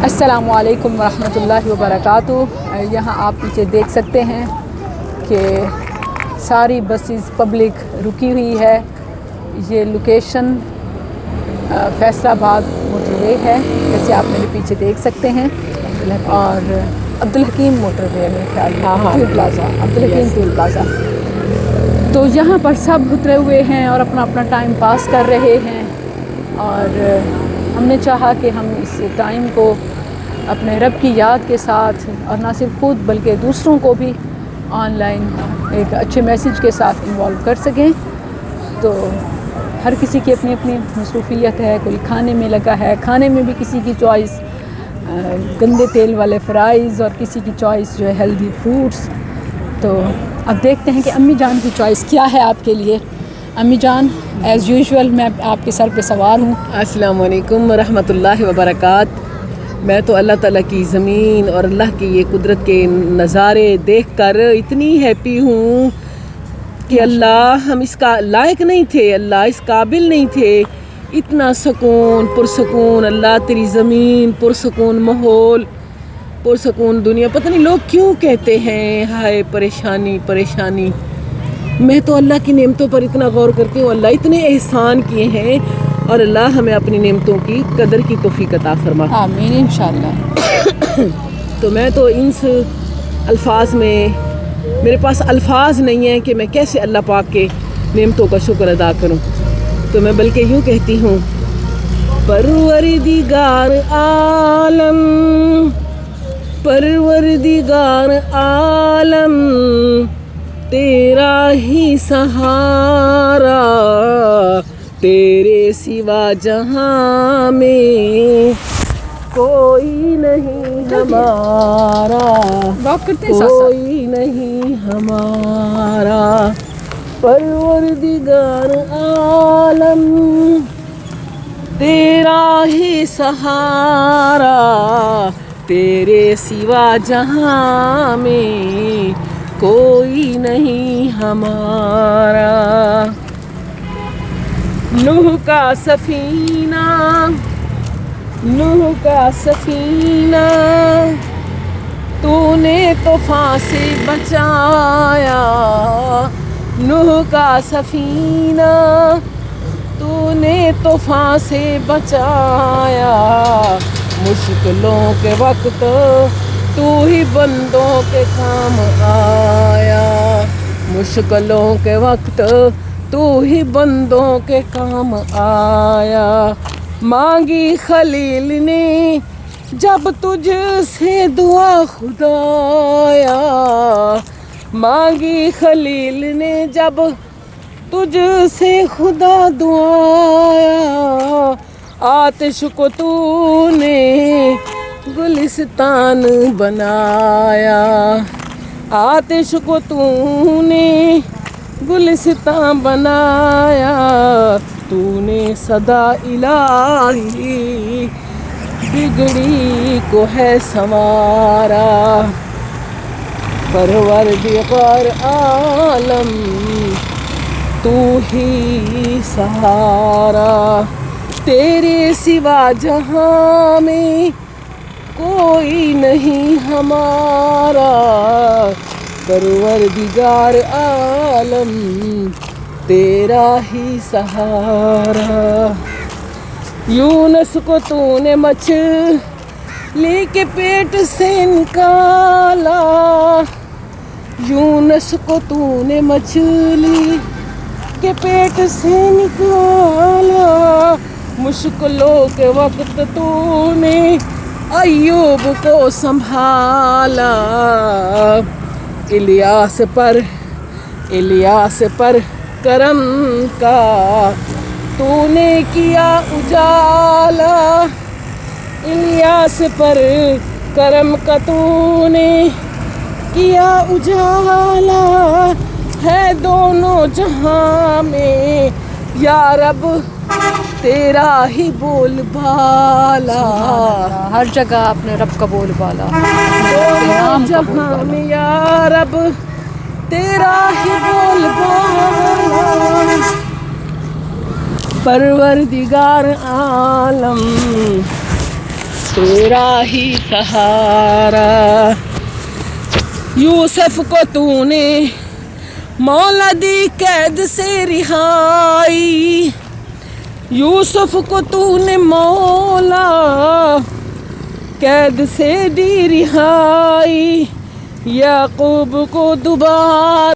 السلام علیکم ورحمۃ اللہ وبرکاتہ۔ یہاں آپ پیچھے دیکھ سکتے ہیں کہ ساری بسز پبلک رکی ہوئی ہے۔ یہ لوکیشن فیصل آباد موٹر وے ہے، جیسے آپ میرے پیچھے دیکھ سکتے ہیں، اور عبدالحکیم موٹر وے میں خیال tool plaza, Abdul Hakim tool plaza. تو یہاں پر سب اترے ہوئے ہیں اور اپنا اپنا ٹائم پاس کر رہے ہیں، اور ہم نے چاہا کہ ہم اس ٹائم کو اپنے رب کی یاد کے ساتھ، اور نہ صرف خود بلکہ دوسروں کو بھی آن لائن ایک اچھے میسیج کے ساتھ انوالو کر سکیں۔ تو ہر کسی کی اپنی اپنی مصروفیت ہے، کوئی کھانے میں لگا ہے، کھانے میں بھی کسی کی چوائس گندے تیل والے فرائز، اور کسی کی چوائس جو ہے ہیلدی فوڈس۔ تو اب دیکھتے ہیں کہ امی جان کی چوائس کیا ہے آپ کے لیے۔ امی جان، ایز یوزول میں آپ کے سر پہ سوار ہوں۔ السلام علیکم ورحمۃ اللہ وبرکاتہ۔ میں تو اللہ تعالیٰ کی زمین اور اللہ کی یہ قدرت کے نظارے دیکھ کر اتنی ہیپی ہوں کہ اللہ ہم اس کا لائق نہیں تھے، اللہ اس قابل نہیں تھے۔ اتنا سکون، پرسکون اللہ تیری زمین، پرسکون ماحول، پرسکون دنیا۔ پتہ نہیں لوگ کیوں کہتے ہیں ہائے پریشانی پریشانی۔ میں تو اللہ کی نعمتوں پر اتنا غور کرتی ہوں، اللہ اتنے احسان کیے ہیں، اور اللہ ہمیں اپنی نعمتوں کی قدر کی توفیق عطا فرما۔ آمین انشاءاللہ۔ تو میں تو ان الفاظ میں، میرے پاس الفاظ نہیں ہیں کہ میں کیسے اللہ پاک کے نعمتوں کا شکر ادا کروں۔ تو میں بلکہ یوں کہتی ہوں، پروردگار عالم، پروردگار عالم تیرا ہی سہارا، تیرے سوا جہاں میں کوئی نہیں ہمارا، کوئی نہیں ہمارا۔ پروردگار عالم تیرا ہی سہارا، تیرے سوا جہاں میں کوئی نہیں ہمارا۔ نوح کا سفینہ، نوح کا سفینہ تو نے طوفان سے بچایا، نوح کا سفینہ تو نے طوفان سے بچایا۔ مشکلوں کے وقت تو ہی بندوں کے کام آیا، مشکلوں کے وقت تو ہی بندوں کے کام آیا۔ مانگی خلیل نے جب تجھ سے دعا خدایا، مانگی خلیل نے جب تجھ سے خدا دعایا۔ آتش کو تو نے گلستان بنایا، آتش کو تو نے گلستان بنایا، تو نے صدا الہی بگڑی کو ہے سنوارا۔ پروردگار عالم تو ہی سہارا، تیرے سوا جہاں میں کوئی نہیں ہمارا۔ پروردگار عالم تیرا ہی سہارا۔ یونس کو تو نے مچھلی کے پیٹ سے نکالا، یونس کو تو نے مچھلی کے پیٹ سے نکالا۔ مشکلوں کے وقت تو نے ایوب کو سنبھالا، الیاس پر کرم کا تو نے کیا اجالا، الیاس پر کرم کا تو نے کیا اجالا۔ ہے دونوں جہاں میں یا رب تیرا ہی بول بالا، ہر جگہ اپنے رب کا بول بالا، دونوں جہاں میں یا رب تیرا ہی بول بالا۔ پروردگار عالم تیرا ہی سہارا. یوسف کو تو نے مولا دی قید سے رہائی. یوسف کو تو نے مولا قید سے دی رہائی. یعقوب کو دوبارہ